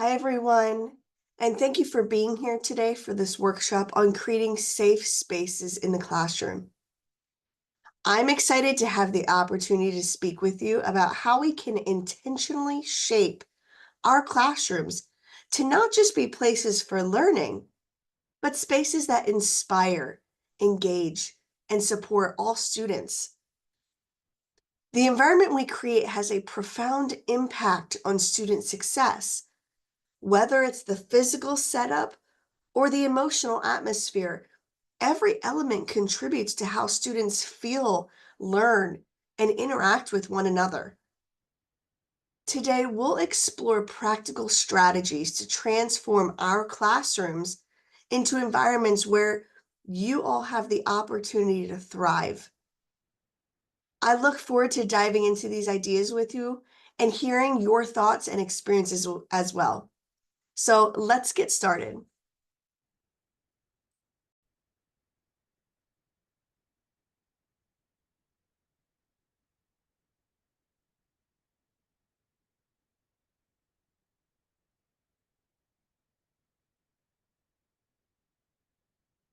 Hi, everyone, and thank you for being here today for this workshop on creating safe spaces in the classroom. I'm excited to have the opportunity to speak with you about how we can intentionally shape our classrooms to not just be places for learning, but spaces that inspire, engage, and support all students. The environment we create has a profound impact on student success, whether it's the physical setup or the emotional atmosphere. Every element contributes to how students feel, learn, and interact with one another. Today, we'll explore practical strategies to transform our classrooms into environments where you all have the opportunity to thrive. I look forward to diving into these ideas with you and hearing your thoughts and experiences as well. So let's get started.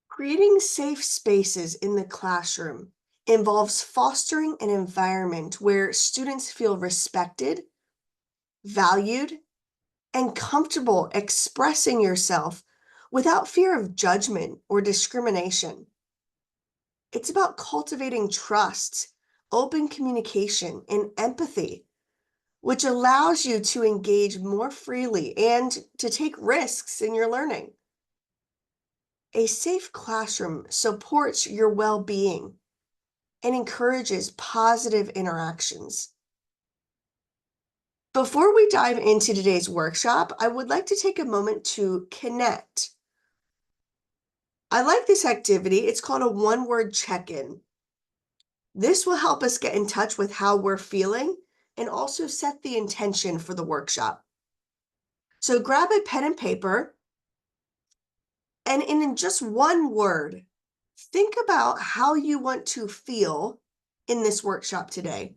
Creating safe spaces in the classroom involves fostering an environment where students feel respected, valued, and comfortable expressing yourself without fear of judgment or discrimination. It's about cultivating trust, open communication, and empathy, which allows you to engage more freely and to take risks in your learning. A safe classroom supports your well-being and encourages positive interactions. Before we dive into today's workshop, I would like to take a moment to connect. I like this activity. It's called a one-word check-in. This will help us get in touch with how we're feeling and also set the intention for the workshop. So grab a pen and paper, and in just one word, think about how you want to feel in this workshop today.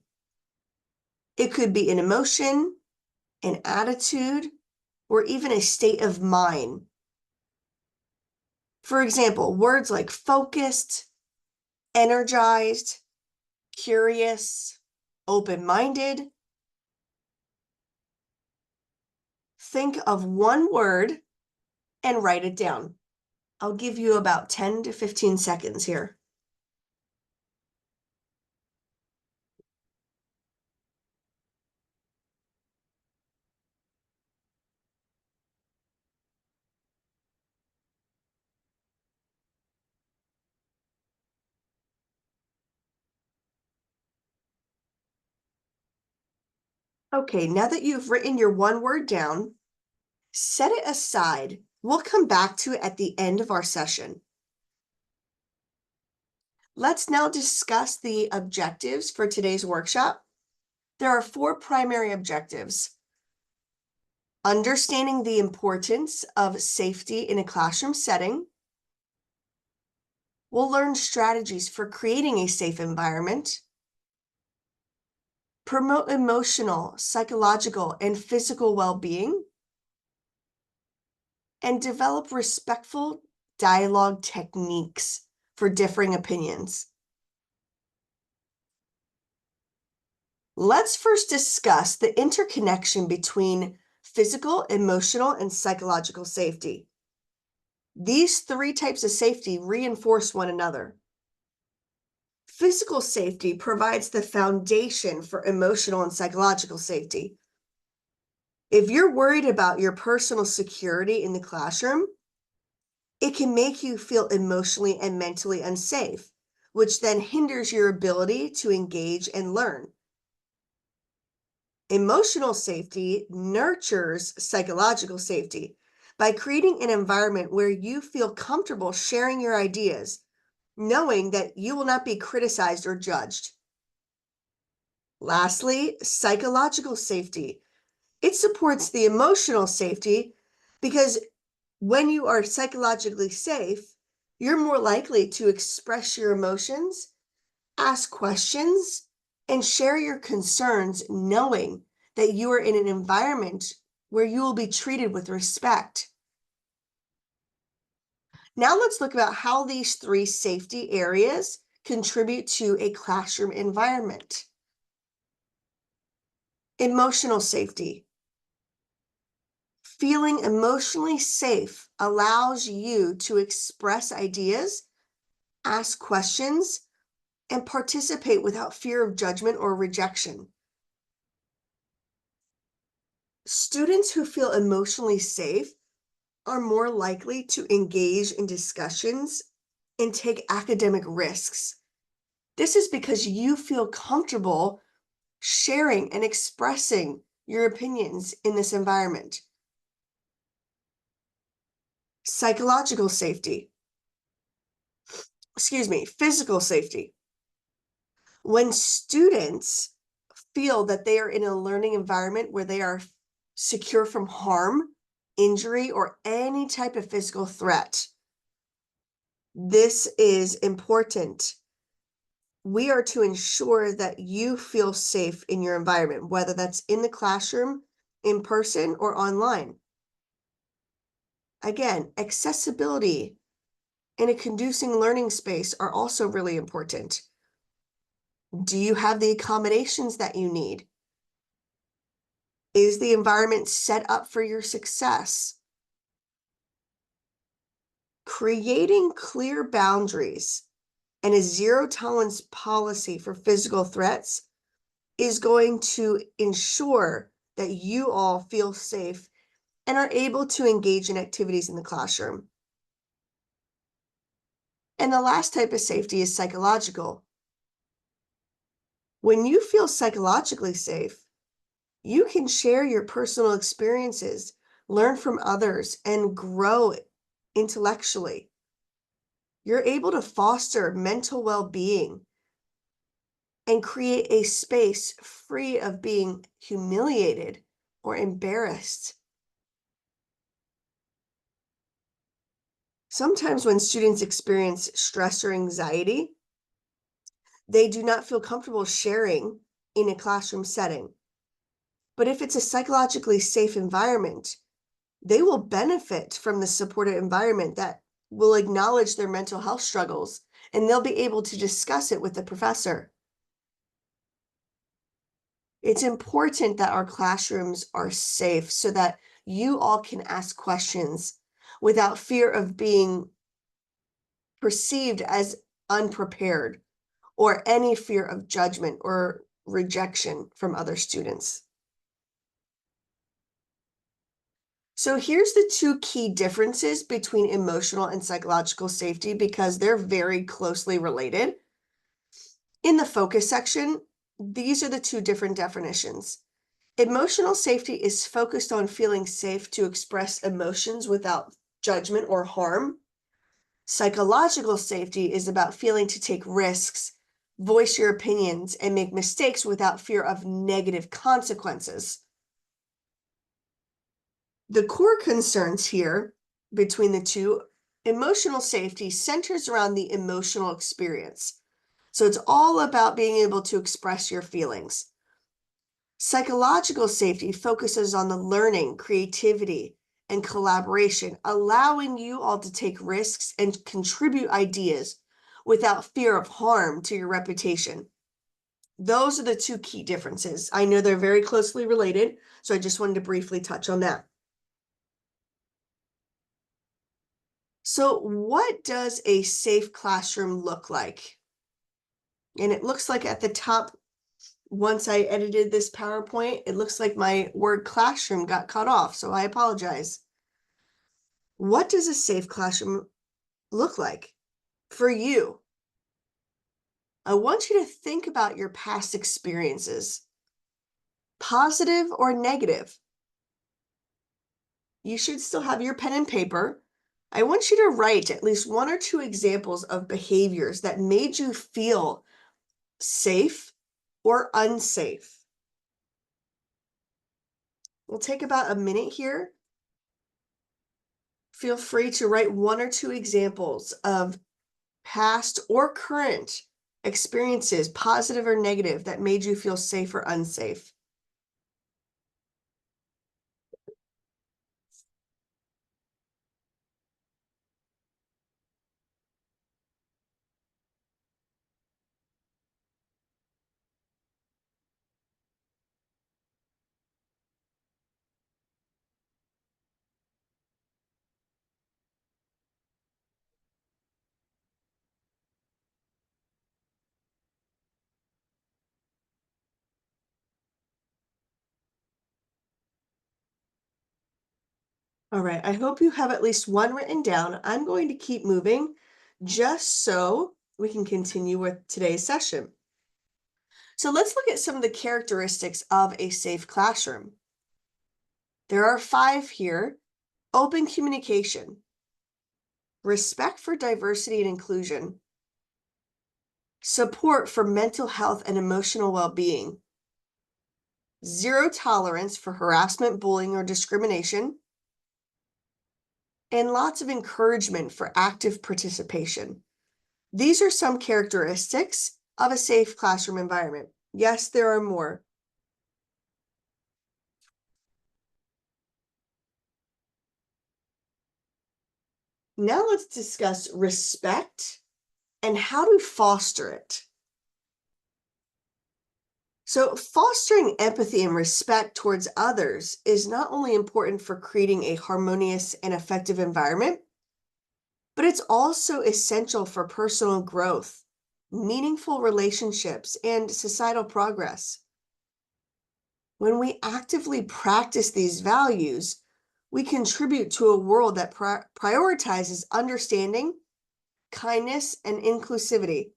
It could be an emotion, an attitude, or even a state of mind. For example, words like focused, energized, curious, open-minded. Think of one word and write it down. I'll give you about 10 to 15 seconds here. Okay, now that you've written your one word down, set it aside. We'll come back to it at the end of our session. Let's now discuss the objectives for today's workshop. There are 4 primary objectives. Understanding the importance of safety in a classroom setting. We'll learn strategies for creating a safe environment. Promote emotional, psychological, and physical well-being. And develop respectful dialogue techniques for differing opinions. Let's first discuss the interconnection between physical, emotional, and psychological safety. These 3 types of safety reinforce one another. Physical safety provides the foundation for emotional and psychological safety. If you're worried about your personal security in the classroom, it can make you feel emotionally and mentally unsafe, which then hinders your ability to engage and learn. Emotional safety nurtures psychological safety by creating an environment where you feel comfortable sharing your ideas, knowing that you will not be criticized or judged. Lastly, psychological safety. It supports the emotional safety because when you are psychologically safe, you're more likely to express your emotions, ask questions, and share your concerns, knowing that you are in an environment where you will be treated with respect. Now let's look about how these 3 safety areas contribute to a classroom environment. Emotional safety. Feeling emotionally safe allows you to express ideas, ask questions, and participate without fear of judgment or rejection. Students who feel emotionally safe are more likely to engage in discussions and take academic risks. This is because you feel comfortable sharing and expressing your opinions in this environment. Psychological safety. Physical safety. When students feel that they are in a learning environment where they are secure from harm, injury, or any type of physical threat, this is important. We are to ensure that you feel safe in your environment, whether that's in the classroom, in person, or online. Again, accessibility and a conducive learning space are also really important. Do you have the accommodations that you need? Is the environment set up for your success? Creating clear boundaries and a zero tolerance policy for physical threats is going to ensure that you all feel safe and are able to engage in activities in the classroom. And the last type of safety is psychological. When you feel psychologically safe, you can share your personal experiences, learn from others, and grow intellectually. You're able to foster mental well-being and create a space free of being humiliated or embarrassed. Sometimes when students experience stress or anxiety, they do not feel comfortable sharing in a classroom setting. But if it's a psychologically safe environment, they will benefit from the supportive environment that will acknowledge their mental health struggles, and they'll be able to discuss it with the professor. It's important that our classrooms are safe so that you all can ask questions without fear of being perceived as unprepared or any fear of judgment or rejection from other students. So here's the 2 key differences between emotional and psychological safety because they're very closely related. In the focus section, these are the 2 different definitions. Emotional safety is focused on feeling safe to express emotions without judgment or harm. Psychological safety is about feeling to take risks, voice your opinions, and make mistakes without fear of negative consequences. The core concerns here between the 2, emotional safety centers around the emotional experience. So it's all about being able to express your feelings. Psychological safety focuses on the learning, creativity, and collaboration, allowing you all to take risks and contribute ideas without fear of harm to your reputation. Those are the 2 key differences. I know they're very closely related, so I just wanted to briefly touch on that. So what does a safe classroom look like? And it looks like at the top, once I edited this PowerPoint, it looks like my word classroom got cut off, so I apologize. What does a safe classroom look like for you? I want you to think about your past experiences, positive or negative. You should still have your pen and paper. I want you to write at least 1 or 2 examples of behaviors that made you feel safe or unsafe. We'll take about a minute here. Feel free to write 1 or 2 examples of past or current experiences, positive or negative, that made you feel safe or unsafe. All right, I hope you have at least one written down. I'm going to keep moving just so we can continue with today's session. So let's look at some of the characteristics of a safe classroom. There are 5 here. Open communication, respect for diversity and inclusion, support for mental health and emotional well-being, 0 tolerance for harassment, bullying, or discrimination, and lots of encouragement for active participation. These are some characteristics of a safe classroom environment. Yes, there are more. Now let's discuss respect and how to foster it. So fostering empathy and respect towards others is not only important for creating a harmonious and effective environment, but it's also essential for personal growth, meaningful relationships, and societal progress. When we actively practice these values, we contribute to a world that prioritizes understanding, kindness, and inclusivity.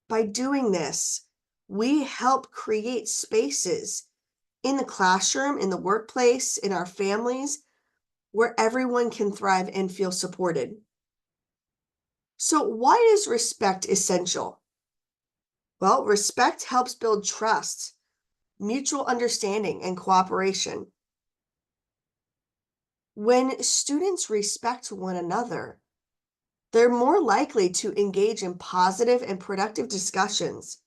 By doing this, we help create spaces in the classroom, in the workplace, in our families, where everyone can thrive and feel supported. So why is respect essential? Well, respect helps build trust, mutual understanding, and cooperation. When students respect one another, they're more likely to engage in positive and productive discussions.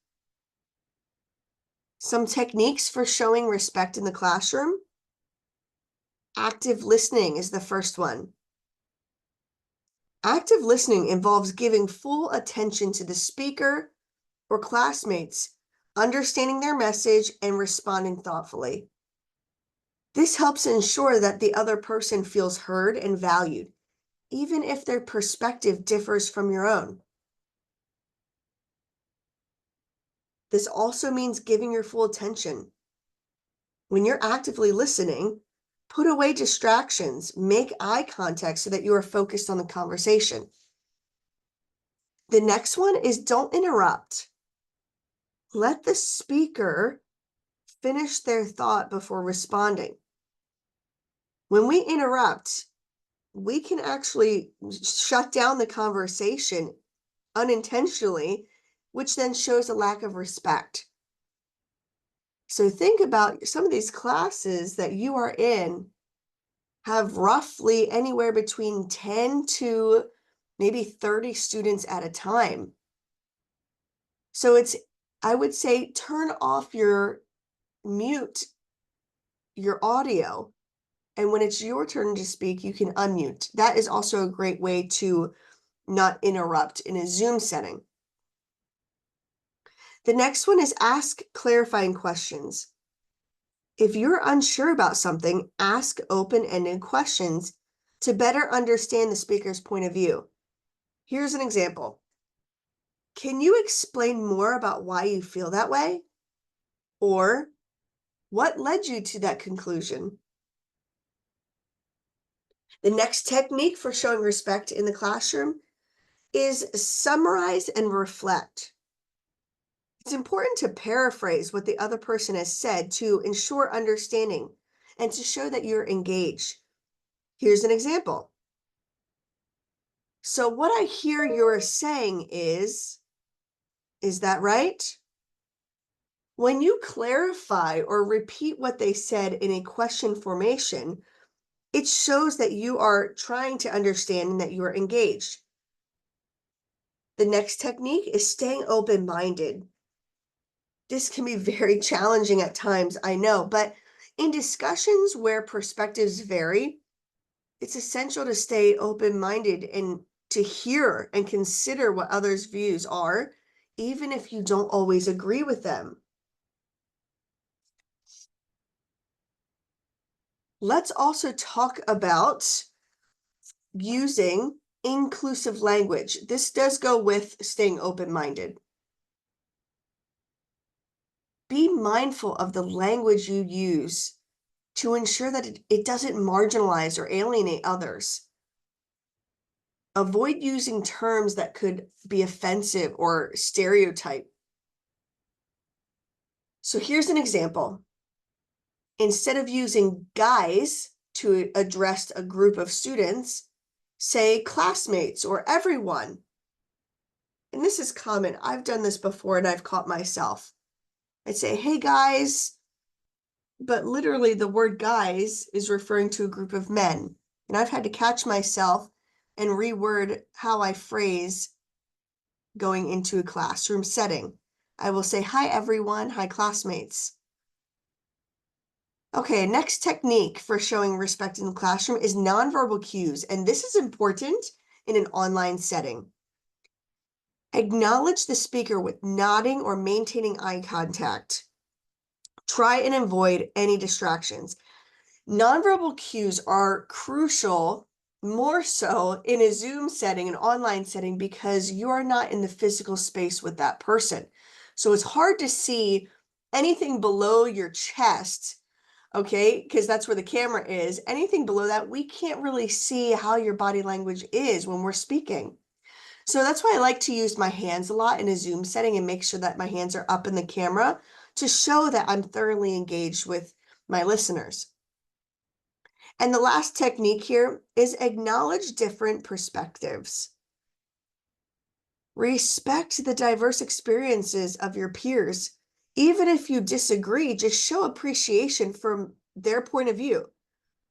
Some techniques for showing respect in the classroom. Active listening is the first one. Active listening involves giving full attention to the speaker or classmates, understanding their message and responding thoughtfully. This helps ensure that the other person feels heard and valued, even if their perspective differs from your own. This also means giving your full attention. When you're actively listening, put away distractions, make eye contact so that you are focused on the conversation. The next one is don't interrupt. Let the speaker finish their thought before responding. When we interrupt, we can actually shut down the conversation unintentionally, which then shows a lack of respect. So think about some of these classes that you are in have roughly anywhere between 10 to maybe 30 students at a time. So I would say, turn off mute your audio. And when it's your turn to speak, you can unmute. That is also a great way to not interrupt in a Zoom setting. The next one is ask clarifying questions. If you're unsure about something, ask open-ended questions to better understand the speaker's point of view. Here's an example. Can you explain more about why you feel that way? Or what led you to that conclusion? The next technique for showing respect in the classroom is summarize and reflect. It's important to paraphrase what the other person has said to ensure understanding and to show that you're engaged. Here's an example. So what I hear you're saying is that right? When you clarify or repeat what they said in a question formation, it shows that you are trying to understand and that you are engaged. The next technique is staying open-minded. This can be very challenging at times, I know, but in discussions where perspectives vary, it's essential to stay open-minded and to hear and consider what others' views are, even if you don't always agree with them. Let's also talk about using inclusive language. This does go with staying open-minded. Be mindful of the language you use to ensure that it doesn't marginalize or alienate others. Avoid using terms that could be offensive or stereotype. So here's an example. Instead of using guys to address a group of students, say classmates or everyone. And this is common. I've done this before and I've caught myself. I'd say, hey guys, but literally the word guys is referring to a group of men. And I've had to catch myself and reword how I phrase going into a classroom setting. I will say, hi everyone, hi classmates. Okay, next technique for showing respect in the classroom is nonverbal cues, and this is important in an online setting. Acknowledge the speaker with nodding or maintaining eye contact. Try and avoid any distractions. Nonverbal cues are crucial, more so in a Zoom setting, an online setting, because you are not in the physical space with that person. So it's hard to see anything below your chest, okay, because that's where the camera is. Anything below that, we can't really see how your body language is when we're speaking. So that's why I like to use my hands a lot in a Zoom setting and make sure that my hands are up in the camera to show that I'm thoroughly engaged with my listeners. And the last technique here is acknowledge different perspectives. Respect the diverse experiences of your peers. Even if you disagree, just show appreciation from their point of view.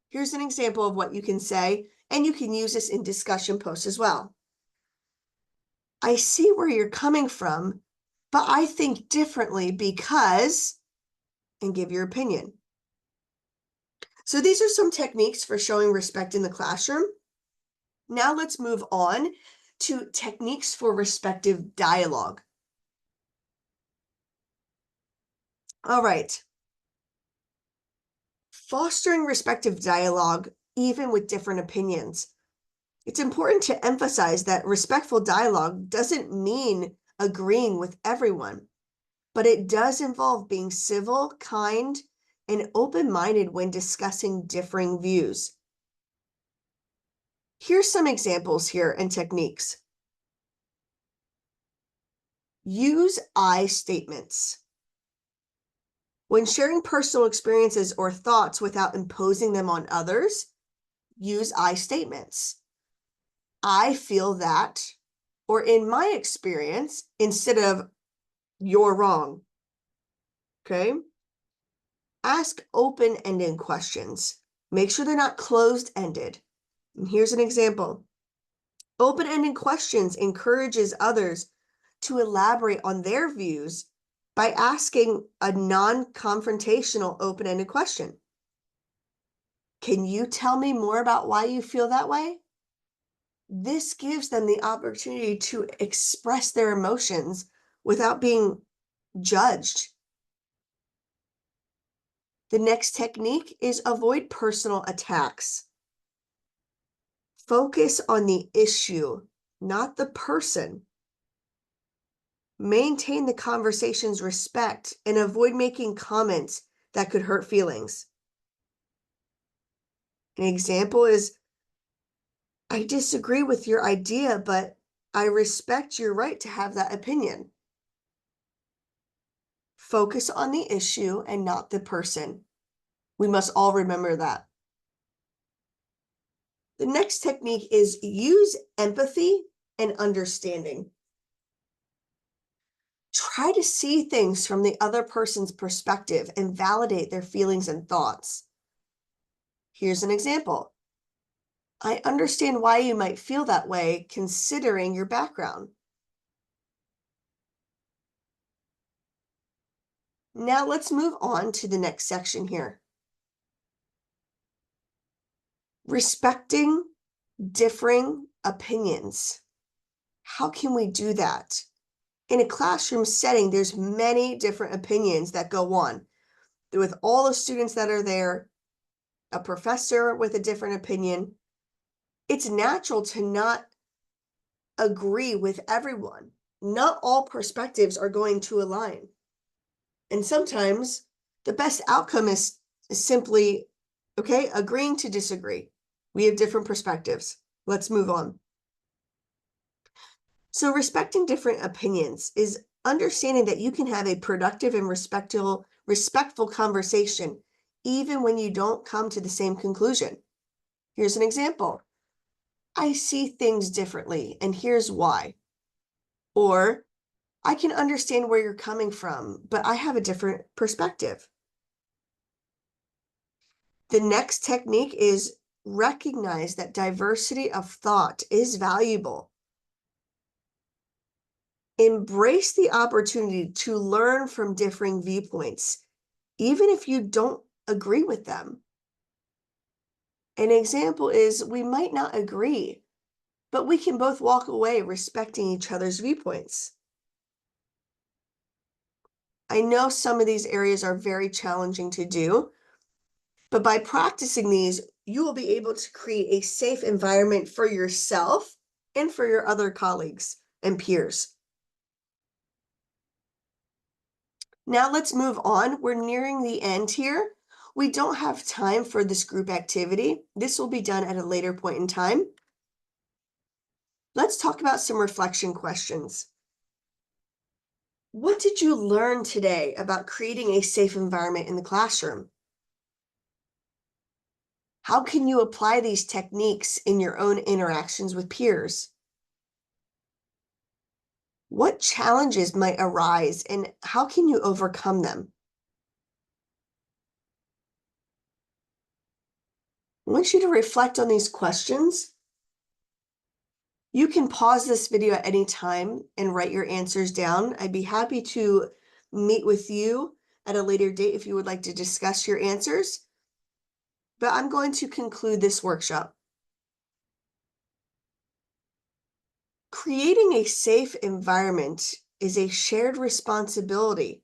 Here's an example of what you can say, and you can use this in discussion posts as well. I see where you're coming from, but I think differently because, and give your opinion. So these are some techniques for showing respect in the classroom. Now let's move on to techniques for respectful dialogue. All right. Fostering respectful dialogue, even with different opinions. It's important to emphasize that respectful dialogue doesn't mean agreeing with everyone, but it does involve being civil, kind, and open-minded when discussing differing views. Here's some examples here and techniques. Use I statements. When sharing personal experiences or thoughts without imposing them on others, use I statements. I feel that, or in my experience, instead of you're wrong. Okay? Ask open-ended questions. Make sure they're not closed-ended. And here's an example. Open-ended questions encourages others to elaborate on their views by asking a non-confrontational open-ended question. Can you tell me more about why you feel that way? This gives them the opportunity to express their emotions without being judged. The next technique is avoid personal attacks. Focus on the issue, not the person. Maintain the conversation's respect and avoid making comments that could hurt feelings. An example is, I disagree with your idea, but I respect your right to have that opinion. Focus on the issue and not the person. We must all remember that. The next technique is use empathy and understanding. Try to see things from the other person's perspective and validate their feelings and thoughts. Here's an example. I understand why you might feel that way considering your background. Now let's move on to the next section here. Respecting differing opinions. How can we do that? In a classroom setting, there's many different opinions that go on. With all the students that are there, a professor with a different opinion, it's natural to not agree with everyone. Not all perspectives are going to align. And sometimes the best outcome is simply Okay, agreeing to disagree. We have different perspectives. Let's move on. So respecting different opinions is understanding that you can have a productive and respectful conversation, even when you don't come to the same conclusion. Here's an example. I see things differently, and here's why. Or, I can understand where you're coming from, but I have a different perspective. The next technique is recognize that diversity of thought is valuable. Embrace the opportunity to learn from differing viewpoints, even if you don't agree with them. An example is we might not agree, but we can both walk away respecting each other's viewpoints. I know some of these areas are very challenging to do, but by practicing these, you will be able to create a safe environment for yourself and for your other colleagues and peers. Now let's move on. We're nearing the end here. We don't have time for this group activity. This will be done at a later point in time. Let's talk about some reflection questions. What did you learn today about creating a safe environment in the classroom? How can you apply these techniques in your own interactions with peers? What challenges might arise and how can you overcome them? I want you to reflect on these questions. You can pause this video at any time and write your answers down. I'd be happy to meet with you at a later date if you would like to discuss your answers. But I'm going to conclude this workshop. Creating a safe environment is a shared responsibility,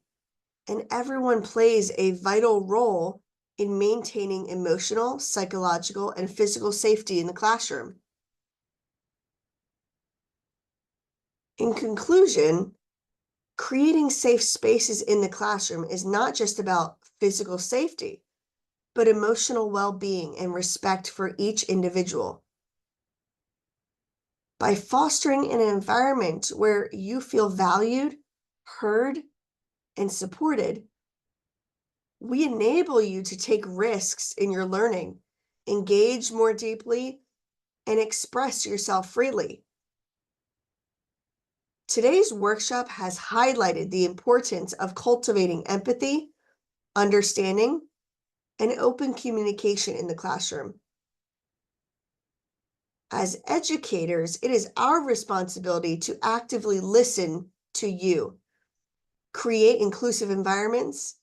and everyone plays a vital role in maintaining emotional, psychological, and physical safety in the classroom. In conclusion, creating safe spaces in the classroom is not just about physical safety, but emotional well-being and respect for each individual. By fostering an environment where you feel valued, heard, and supported, we enable you to take risks in your learning, engage more deeply, and express yourself freely. Today's workshop has highlighted the importance of cultivating empathy, understanding, and open communication in the classroom. As educators, it is our responsibility to actively listen to you, create inclusive environments,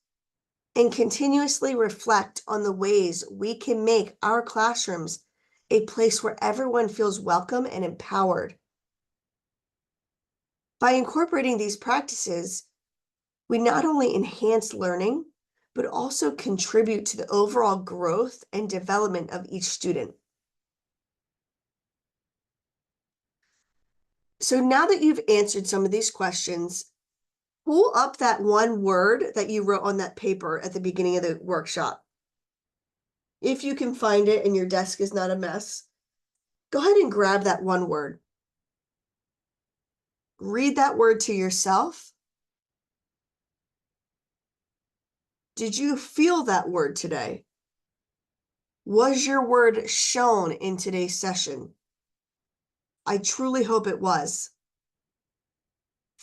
and continuously reflect on the ways we can make our classrooms a place where everyone feels welcome and empowered. By incorporating these practices, we not only enhance learning, but also contribute to the overall growth and development of each student. So now that you've answered some of these questions, pull up that one word that you wrote on that paper at the beginning of the workshop. If you can find it and your desk is not a mess, go ahead and grab that one word. Read that word to yourself. Did you feel that word today? Was your word shown in today's session? I truly hope it was.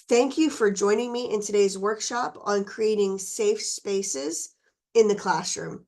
Thank you for joining me in today's workshop on creating safe spaces in the classroom.